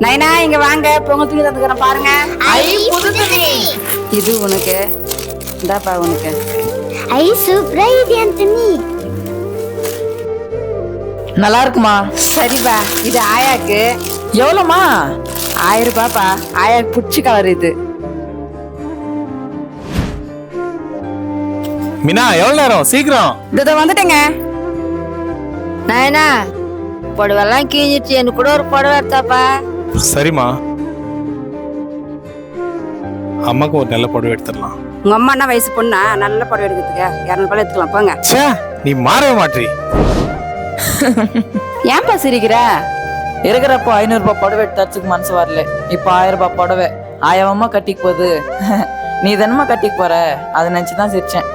நைனா இங்க வாங்க, பொங்கல் துணி தந்துக்கிறேன் பாருங்க. புது துணி. இது உனக்கு, இந்தாப்பா உனக்கு. சூப்பரா இது என் துணி. நல்லா இருக்குமா? சரிப்பா, இது ஆயாக்கு. எவ்வளோமா? 1000 ரூபாப்பா. ஆயாக்கு புடிச்ச கலர் இது. மீனா எவ்வளவு நேரம்? சீக்கிரம். இதோ வந்துட்டேங்க. நாயனா புடவெல்லாம் கிழிஞ்சிச்சு, எனக்கு கூட ஒரு புடவை எடுத்தாப்பா. சரிம்மா, அம்மாக்கு ஒரு நல்ல புடவை எடுத்துடலாம். உங்க அம்மா என்ன வயசு பொண்ணா? நல்ல புடவை எடுக்கிறதுக்கு 200 ரூபாய் எடுத்துக்கலாம் போங்க. ச்சே, நீ மாறவே மாட்றி. ஏன்பா சிரிக்கிற? இருக்கிறப்போ 500 ரூபாய் புடவை எடுத்து தச்சுக்கு மனசு வரல. இப்போ 1000 ரூபாய் புடவை ஆயவமா கட்டிக்கு போகுது. நீ தானமா கட்டிக்கு போற, அதை நினைச்சுதான் சிரிச்சேன்.